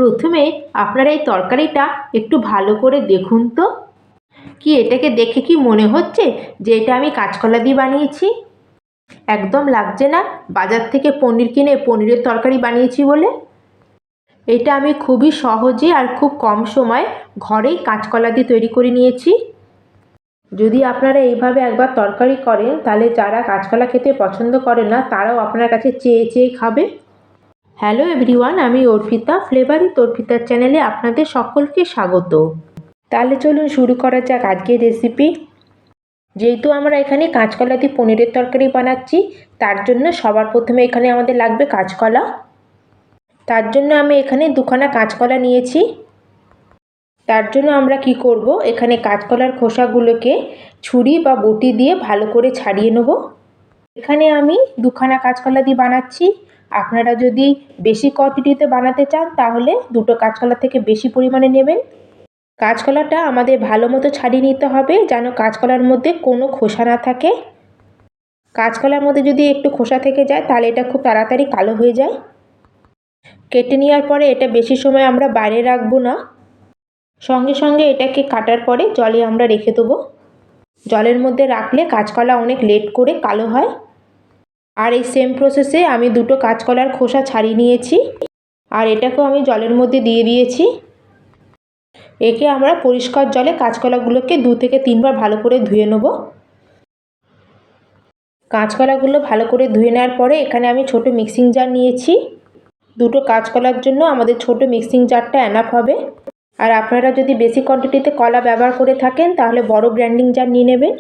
প্রথমে আপনারা এই তরকারিটা একটু ভালো করে দেখুন তো। কি এটাকে দেখে কি মনে হচ্ছে যে এটা আমি কাঁচকলা দিয়ে বানিয়েছি? একদম লাগছে না বাজার থেকে পনির কিনে পনিরের তরকারি বানিয়েছি বলে। এটা আমি খুবই সহজে আর খুব কম সময়ে ঘরেই কাঁচকলা দিয়ে তৈরি করে নিয়েছি। যদি আপনারা এইভাবে একবার তরকারি করেন তাহলে যারা কাঁচকলা খেতে পছন্দ করে না তারাও আপনার কাছে চেয়ে চেয়ে খাবে। হ্যালো এভরিওয়ান, আমি অর্পিতা, ফ্লেভার উইথ অর্পিতার চ্যানেলে আপনাদের সকলকে স্বাগত। তাহলে চলুন শুরু করা যাক আজকের রেসিপি। যেহেতু আমরা এখানে কাঁচকলা দিয়ে পনিরের তরকারি বানাচ্ছি, তার জন্য সবার প্রথমে এখানে আমাদের লাগবে কাঁচকলা। তার জন্য আমি এখানে দুখানা কাঁচকলা নিয়েছি। তার জন্য আমরা কি করব, এখানে কাঁচকলার খোসাগুলোকে ছুরি বা বটি দিয়ে ভালো করে ছাড়িয়ে নেব। এখানে আমি দুখানা কাঁচকলা দিয়ে বানাচ্ছি। আপনারা যদি বেশি কোয়ান্টিটিতে বানাতে চান তাহলে দুটো কাঁচকলা থেকে বেশি পরিমাণে নেবেন। কাঁচকলাটা আমাদের ভালো মতো ছাড়িয়ে নিতে হবে যেন কাঁচকলার মধ্যে কোনো খোসা না থাকে। কাঁচকলার মধ্যে যদি একটু খোসা থেকে যায় তাহলে এটা খুব তাড়াতাড়ি কালো হয়ে যায়। কেটে নেওয়ার পরে এটা বেশি সময় আমরা বাইরে রাখবো না, সঙ্গে সঙ্গে এটাকে কাটার পরে জলে আমরা রেখে দেবো। জলের মধ্যে রাখলে কাঁচকলা অনেক লেট করে কালো হয়। আর এই সেম প্রসেসে আমি দুটো কাঁচকলার খোসা ছাড়িয়ে নিয়েছি আর এটাকেও আমি জলের মধ্যে দিয়ে দিয়েছি। একে আমরা পরিষ্কার জলে কাঁচকলাগুলোকে 2 থেকে 3 বার ভালো করে ধুয়ে নেব। কাঁচকলাগুলো ভালো করে ধুয়ে নেওয়ার পরে এখানে আমি ছোট মিক্সিং জার নিয়েছি। দুটো কাঁচকলার জন্য আমাদের ছোট মিক্সিং জারটা এনাফ হবে। আর আপনারা যদি বেশি কোয়ান্টিটিতে কলা ব্যবহার করে থাকেন তাহলে বড় গ্রাইন্ডিং জার নিয়ে নেবেন।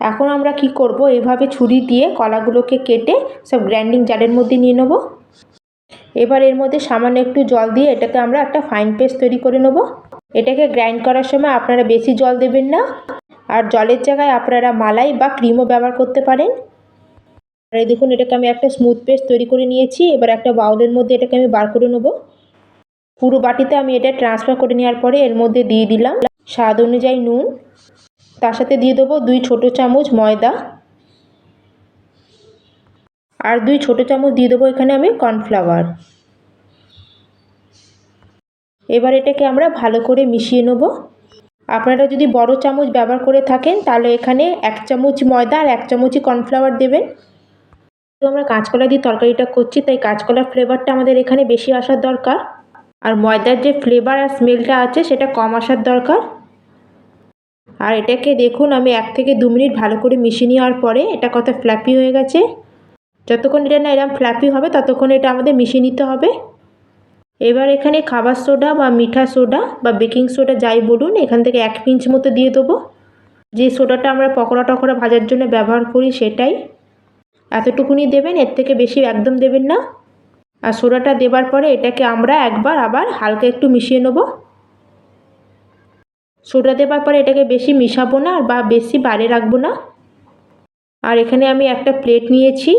এখন আমরা কি করব, এইভাবে ছুরি দিয়ে কলাগুলোকে কেটে সব গ্রাইন্ডিং জারের মধ্যে নিয়ে নেব। এবার এর মধ্যে সামান্য একটু জল দিয়ে এটাকে আমরা একটা ফাইন পেস্ট তৈরি করে নেব। এটাকে গ্রাইন্ড করার সময় আপনারা বেশি জল দেবেন না, আর জলের জায়গায় আপনারা মালাই বা ক্রিমও ব্যবহার করতে পারেন। আর এই দেখুন, এটাকে আমি একটা স্মুথ পেস্ট তৈরি করে নিয়েছি। এবার একটা বাউলের মধ্যে এটাকে আমি বার করে নেব। পুরো বাটিতে আমি এটা ট্রান্সফার করে নেওয়ার পরে এর মধ্যে দিয়ে দিলাম স্বাদ অনুযায়ী নুন। তার সাথে দিয়ে দেবো 2 ছোট চামচ ময়দা আর 2 ছোট চামচ দিয়ে দেবো এখানে আমি কর্নফ্লাওয়ার। এবার এটাকে আমরা ভালো করে মিশিয়ে নেব। আপনারা যদি বড় চামচ ব্যবহার করে থাকেন তাহলে এখানে 1 চামচ ময়দা আর 1 চামচই কর্নফ্লাওয়ার দেবেন। তো আমরা কাঁচকলা দিয়ে তরকারিটা করছি তাই কাঁচকলার ফ্লেভারটা আমাদের এখানে বেশি আসার দরকার, আর ময়দার যে ফ্লেভার আর স্মেলটা আছে সেটা কম আসার দরকার। আর এটাকে দেখুন আমি 1 থেকে 2 মিনিট ভালো করে মিশিয়ে নেওয়ার পরে এটা কত ফ্ল্যাপি হয়ে গেছে। যতক্ষণ এটা না এরকম ফ্ল্যাপি হবে ততক্ষণ এটা আমাদের মিশিয়ে নিতে হবে। এবার এখানে খাবার সোডা বা মিঠা সোডা বা বেকিং সোডা যাই বলুন, এখান থেকে 1 পিঞ্চ মতো দিয়ে দেবো। যে সোডাটা আমরা পকোড়া টকোড়া ভাজার জন্য ব্যবহার করি সেটাই। এতটুকুনি দেবেন, এর থেকে বেশি একদম দেবেন না। আর সোডাটা দেবার পরে এটাকে আমরা একবার আবার হালকা একটু মিশিয়ে নেব। সোডা দেবার পরে এটাকে বেশি মিশাবো না বা বেশি বাইরে রাখবো না। আর এখানে আমি একটা প্লেট নিয়েছি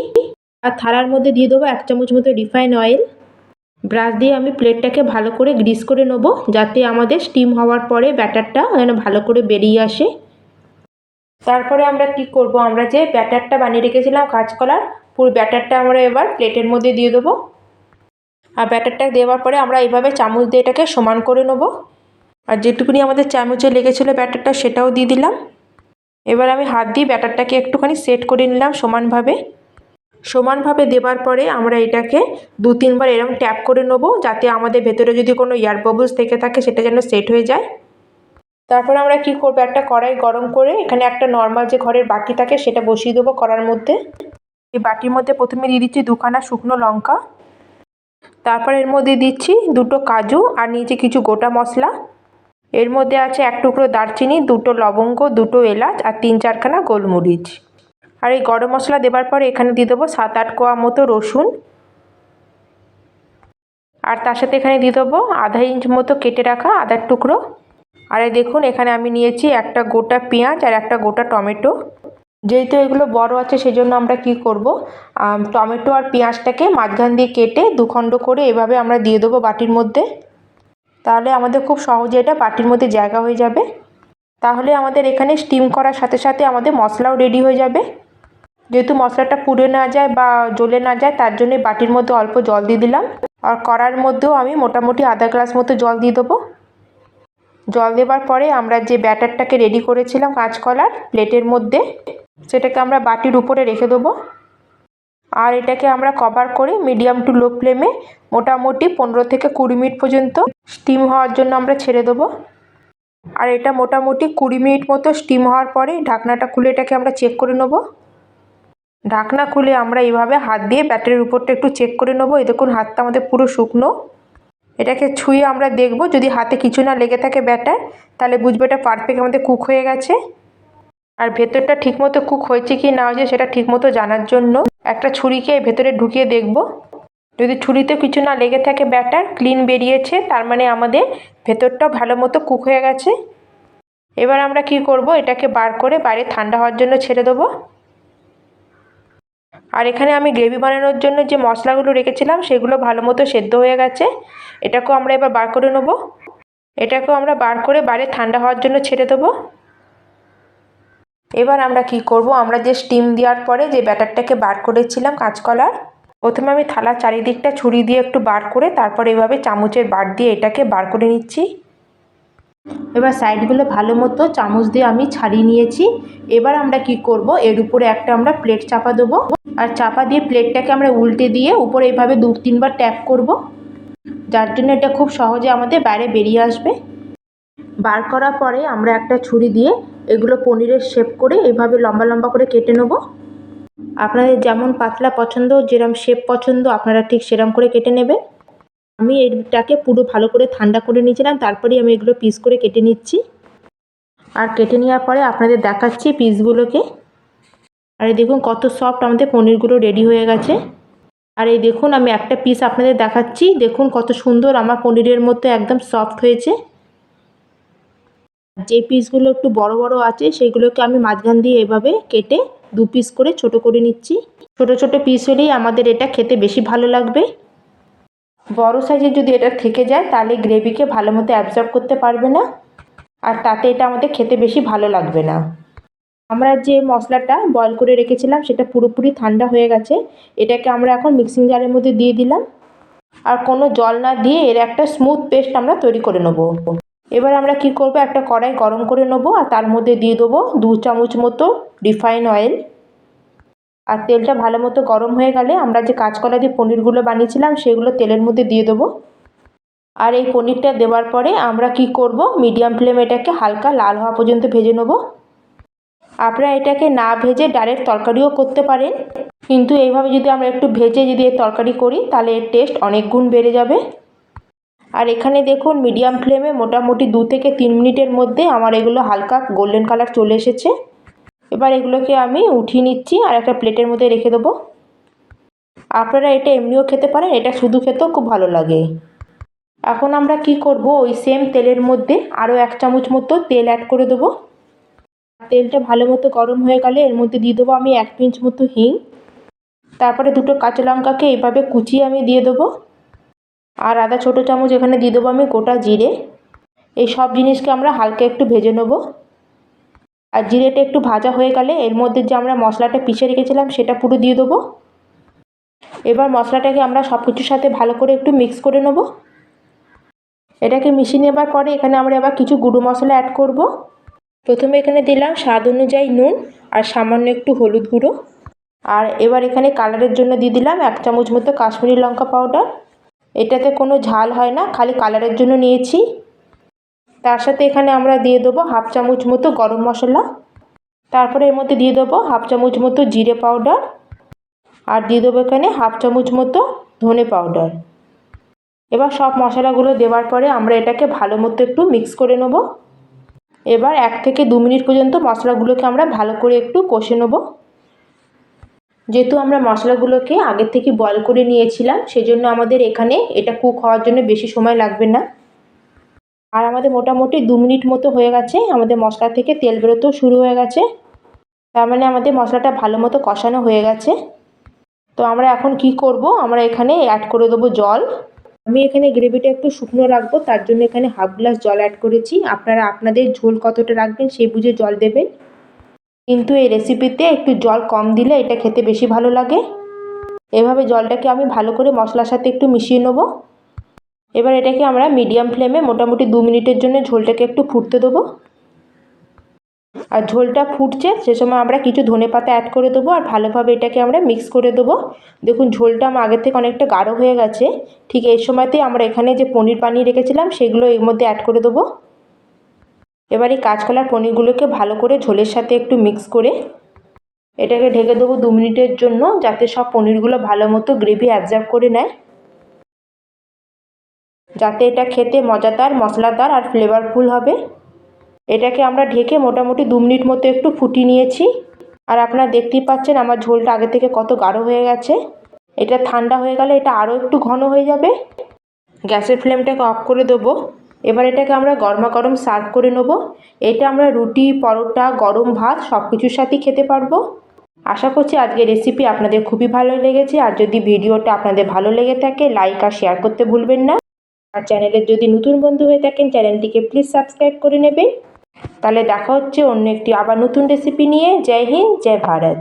আর থালার মধ্যে দিয়ে দেবো 1 চামচ মতো রিফাইন অয়েল। ব্রাশ দিয়ে আমি প্লেটটাকে ভালো করে গ্রিস করে নেব যাতে আমাদের স্টিম হওয়ার পরে ব্যাটারটা যেন ভালো করে বেরিয়ে আসে। তারপরে আমরা কি করব, আমরা যে ব্যাটারটা বানিয়ে রেখেছিলাম কাঁচকলার, পুরো ব্যাটারটা আমরা এবার প্লেটের মধ্যে দিয়ে দেবো। আর ব্যাটারটা দেওয়ার পরে আমরা এইভাবে চামচ দিয়ে এটাকে সমান করে নেব। আর যেটুকুনি আমাদের চামচে লেগেছিলো ব্যাটারটা সেটাও দিয়ে দিলাম। এবার আমি হাত দিয়ে ব্যাটারটাকে একটুখানি সেট করে নিলাম সমানভাবে দেবার পরে আমরা এটাকে 2-3 বার এরকম ট্যাপ করে নেব যাতে আমাদের ভেতরে যদি কোনো এয়ার বাবলস থেকে থাকে সেটা যেন সেট হয়ে যায়। তারপর আমরা কি করব, একটা কড়াই গরম করে এখানে একটা নর্মাল যে ঘরের বাটি থাকে সেটা বসিয়ে দেবো কড়ার মধ্যে। এই বাটির মধ্যে প্রথমে দিয়ে দিচ্ছি 2খানা শুকনো লঙ্কা। তারপর এর মধ্যে দিচ্ছি 2টো কাজু আর নিচে কিছু গোটা মশলা। এর মধ্যে আছে 1 টুকরো দারচিনি, 2টো লবঙ্গ, 2টো এলাচ আর 3-4খানা গোলমরিচ। আর এই গরম মশলা দেবার পরে এখানে দিয়ে দেবো 7-8 কোয়া মতো রসুন। আর তার সাথে এখানে দিয়ে দেবো আধা ইঞ্চ মতো কেটে রাখা আদার টুকরো। আর এই দেখুন এখানে আমি নিয়েছি একটা গোটা পেঁয়াজ আর একটা গোটা টমেটো। যেহেতু এগুলো বড় আছে সেজন্য আমরা কি করব, টমেটো আর পেঁয়াজটাকে মাঝখান দিয়ে কেটে 2 খণ্ড করে এভাবে আমরা দিয়ে দেবো বাটির মধ্যে। তাহলে আমাদের খুব সহজে এটা বাটির মধ্যে জায়গা হয়ে যাবে। তাহলে আমাদের এখানে স্টিম করার সাথে সাথে আমাদের মশলাও রেডি হয়ে যাবে। যেহেতু মশলাটা পুড়ে না যায় বা জ্বলে না যায় তার জন্য বাটির মধ্যে অল্প জল দিয়ে দিলাম। আর কড়ার মধ্যেও আমি মোটামুটি আধা গ্লাস মতো জল দিয়ে দেবো। জল দেওয়ার পরে আমরা যে ব্যাটারটাকে রেডি করেছিলাম কাঁচকলার প্লেটের মধ্যে, সেটাকে আমরা বাটির উপরে রেখে দেবো। আর এটাকে আমরা কভার করে মিডিয়াম টু লো ফ্লেমে মোটামুটি 15 থেকে 20 মিনিট পর্যন্ত স্টিম হওয়ার জন্য আমরা ছেড়ে দেবো। আর এটা মোটামুটি 20 মিনিট মতো স্টিম হওয়ার পরে ঢাকনাটা খুলে এটাকে আমরা চেক করে নেব। ঢাকনা খুলে আমরা এইভাবে হাত দিয়ে ব্যাটারের উপরটা একটু চেক করে নেবো। এই দেখুন হাতটা আমাদের পুরো শুকনো। এটাকে ছুঁয়ে আমরা দেখব, যদি হাতে কিছু না লেগে থাকে ব্যাটার, তাহলে বুঝবো এটা পারফেক্ট আমাদের কুক হয়ে গেছে। আর ভেতরটা ঠিকমতো কুক হয়েছে কি না হয়েছে সেটা ঠিকমতো জানার জন্য একটা ছুরিকে ভেতরে ঢুকিয়ে দেখব। যদি ছুরিতে কিছু না লেগে থাকে ব্যাটার ক্লিন বেরিয়েছে, তার মানে আমাদের ভেতরটা ভালো মতো কুক হয়ে গেছে। এবার আমরা কি করব, এটাকে বার করে বাইরে ঠান্ডা হওয়ার জন্য ছেড়ে দেবো। আর এখানে আমি গ্রেভি বানানোর জন্য যে মশলাগুলো রেখেছিলাম সেগুলো ভালো মতো সেদ্ধ হয়ে গেছে। এটাকেও আমরা এবার বার করে নেব। এটাকেও আমরা বার করে বাইরে ঠান্ডা হওয়ার জন্য ছেড়ে দেবো। এবার আমরা কি করব, আমরা যে স্টিম দেওয়ার পরে যে ব্যাটারটাকে বার করেছিলাম কাঁচকলার, প্রথমে আমি থালার চারিদিকটা ছুরি দিয়ে একটু বার করে তারপর এভাবে চামচের বার দিয়ে এটাকে বার করে নিচ্ছি। এবার সাইডগুলো ভালো মতো চামচ দিয়ে আমি ছাড়িয়ে নিয়েছি। এবার আমরা কি করব, এর উপরে একটা আমরা প্লেট চাপা দেবো। আর চাপা দিয়ে প্লেটটাকে আমরা উল্টে দিয়ে উপরে এইভাবে 2-3 বার ট্যাপ করব, যার জন্য এটা খুব সহজে আমাদের বাইরে বেরিয়ে আসবে। বার করার পরে আমরা একটা ছুরি দিয়ে এগুলো পনিরের শেপ করে এভাবে লম্বা লম্বা করে কেটে নেব। আপনাদের যেমন পাতলা পছন্দ, যেরকম শেপ পছন্দ আপনারা ঠিক সেরকম করে কেটে নেবেন। আমি এটাকে পুরো ভালো করে ঠান্ডা করে নিয়েছিলাম, তারপরেই আমি এগুলো পিস করে কেটে নিচ্ছি। আর কেটে নেওয়ার পরে আপনাদের দেখাচ্ছি পিসগুলোকে। আর এই দেখুন কত সফট আমাদের পনিরগুলো রেডি হয়ে গেছে। আর এই দেখুন আমি একটা পিস আপনাদের দেখাচ্ছি, দেখুন কত সুন্দর আমার পনিরের মতো একদম সফট হয়েছে। যে পিসগুলো একটু বড় বড় আছে সেগুলোকে আমি মাঝখান দিয়ে এভাবে কেটে 2 পিস করে ছোট করে নিচ্ছি। ছোট ছোট পিস হলেই আমাদের এটা খেতে বেশি ভালো লাগবে। বড় সাইজের যদি এটা থেকে যায় তাহলে গ্রেভিকে ভালো মতো অ্যাবজর্ব করতে পারবে না, আর তাতে এটা আমাদের খেতে বেশি ভালো লাগবে না। আমরা যে মশলাটা বয়েল করে রেখেছিলাম সেটা পুরোপুরি ঠান্ডা হয়ে গেছে। এটাকে আমরা এখন মিক্সিং জারের মধ্যে দিয়ে দিলাম। আর কোনো জল না দিয়ে এর একটা স্মুথ পেস্ট আমরা তৈরি করে নেব। এবার আমরা কি করব, একটা কড়াই গরম করে নেব আর তার মধ্যে দিয়ে দেবো 2 চামচ মতো রিফাইন অয়েল। আর তেলটা ভালো মতো গরম হয়ে গেলে আমরা যে কাঁচকলা দিয়ে পনিরগুলো বানিয়েছিলাম সেগুলো তেলের মধ্যে দিয়ে দেবো। আর এই পনিরটা দেওয়ার পরে আমরা কি করব, মিডিয়াম ফ্লেমে এটাকে হালকা লাল হওয়া পর্যন্ত ভেজে নেব। আপনারা এটাকে না ভেজে ডাইরেক্ট তরকারিও করতে পারেন, কিন্তু এইভাবে যদি আমরা একটু ভেজে যদি এর তরকারি করি তাহলে এর টেস্ট অনেক গুণ বেড়ে যাবে। আর এখানে দেখুন মিডিয়াম ফ্লেমে মোটামুটি 2 থেকে 3 মিনিটের মধ্যে আমার এগুলো হালকা গোল্ডেন কালার চলে এসেছে। এবার এগুলোকে আমি উঠিয়ে নিচ্ছি আর একটা প্লেটের মধ্যে রেখে দেবো। আপনারা এটা এমনিও খেতে পারেন, এটা শুধু খেতেও খুব ভালো লাগে। এখন আমরা কি করব, ওই সেম তেলের মধ্যে আরও 1 চামচ মতো তেল অ্যাড করে দেবো। তেলটা ভালো মতো গরম হয়ে গেলে এর মধ্যে দিয়ে দেবো আমি 1 পিঞ্চ মতো হিং। তারপরে 2টো কাঁচা লঙ্কাকে এইভাবে কুচিয়ে আমি দিয়ে দেবো। আর আদা ছোটো চামচ এখানে দিয়ে দেবো আমি গোটা জিরে। এই সব জিনিসকে আমরা হালকা একটু ভেজে নেব। আর জিরেটা একটু ভাজা হয়ে গেলে এর মধ্যে যে আমরা মশলাটা পিষে রেখেছিলাম সেটা পুরো দিয়ে দেবো। এবার মশলাটাকে আমরা সব কিছুর সাথে ভালো করে একটু মিক্স করে নেব। এটাকে মিশিয়ে নেবার পরে এখানে আমরা আবার কিছু গুঁড়ো মশলা অ্যাড করব। প্রথমে এখানে দিলাম স্বাদ অনুযায়ী নুন আর সামান্য একটু হলুদ গুঁড়ো। আর এবার এখানে কালারের জন্য দিয়ে দিলাম 1 চামচ মতো কাশ্মীরি লঙ্কা পাউডার। এটাতে কোনো ঝাল হয় না, খালি কালারের জন্য নিয়েছি। তার সাথে এখানে আমরা দিয়ে দেবো 1/2 চামচ মতো গরম মশলা। তারপরে এর মধ্যে দিয়ে দেবো 1/2 চামচ মতো জিরে পাউডার। আর দিয়ে দেবো এখানে 1/2 চামচ মতো ধনে পাউডার। এবার সব মশলাগুলো দেওয়ার পরে আমরা এটাকে ভালো মতো একটু মিক্স করে নেব। এবার 1 থেকে 2 মিনিট পর্যন্ত মশলাগুলোকে আমরা ভালো করে একটু কষে নেব। যেহেতু আমরা মশলাগুলোকে আগের থেকে বয়েল করে নিয়েছিলাম সেজন্য আমাদের এখানে এটা কুক হওয়ার জন্য বেশি সময় লাগবে না। আর আমাদের মোটামুটি 2 মিনিট মতো হয়ে গেছে, আমাদের মশলা থেকে তেল বেরোতেও শুরু হয়ে গেছে। তার মানে আমাদের মশলাটা ভালো মতো কষানো হয়ে গেছে। তো আমরা এখন কি করব, আমরা এখানে অ্যাড করে দেবো জল। আমি এখানে গ্রেভিটা একটু শুকনো রাখবো, তার জন্য এখানে 1/2 গ্লাস জল অ্যাড করেছি। আপনারা আপনাদের ঝোল কতটা রাখবেন সেই বুঝে জল দেবেন। কিন্তু এই রেসিপিতে একটু জল কম দিলে এটা খেতে বেশি ভালো লাগে। এভাবে জলটাকে আমি ভালো করে মশলার সাথে একটু মিশিয়ে নেব। এবার এটাকে আমরা মিডিয়াম ফ্লেমে মোটামুটি 2 মিনিটের জন্য ঝোলটাকে একটু ফুটতে দেবো। আর ঝোলটা ফুটছে সে সময় আমরা কিছু ধনেপাতা অ্যাড করে দেবো আর ভালোভাবে এটাকে আমরা মিক্স করে দেবো। দেখুন ঝোলটা আমার আগের থেকে অনেকটা গাঢ় হয়ে গেছে। ঠিক এই সময়তেই আমরা এখানে যে পনির বানিয়ে রেখেছিলাম সেগুলো এর মধ্যে অ্যাড করে দেবো। এবার এই কাঁচকলার পনিরগুলোকে ভালো করে ঝোলের সাথে একটু মিক্স করে এটাকে ঢেকে দেবো 2 মিনিটের জন্য, যাতে সব পনিরগুলো ভালো মতো গ্রেভি অ্যাবজর্ব করে নেয়, যাতে এটা খেতে মজাদার, মশলাদার আর ফ্লেভারফুল হবে। এটাকে আমরা ঢেকে মোটামুটি 2 মিনিট মতো একটু ফুটিয়ে নিয়েছি। আর আপনারা দেখতেই পাচ্ছেন আমার ঝোলটা আগে থেকে কত গাঢ় হয়ে গেছে। এটা ঠান্ডা হয়ে গেলে এটা আরও একটু ঘন হয়ে যাবে। গ্যাসের ফ্লেমটাকে অফ করে দেবো। এবার এটাকে আমরা গরমা গরম সার্ভ করে নেব। এটা আমরা রুটি, পরোটা, গরম ভাত সব কিছুর সাথেই খেতে পারবো। আশা করছি আজকের রেসিপি আপনাদের খুবই ভালো লেগেছে। আর যদি ভিডিওটা আপনাদের ভালো লেগে থাকে লাইক আর শেয়ার করতে ভুলবেন না। আর চ্যানেলের যদি নতুন বন্ধু হয়ে থাকেন চ্যানেলটিকে প্লিজ সাবস্ক্রাইব করে নেবেন। তাহলে দেখা হচ্ছে অন্য একটি আবার নতুন রেসিপি নিয়ে। জয় হিন্দ, জয় ভারত।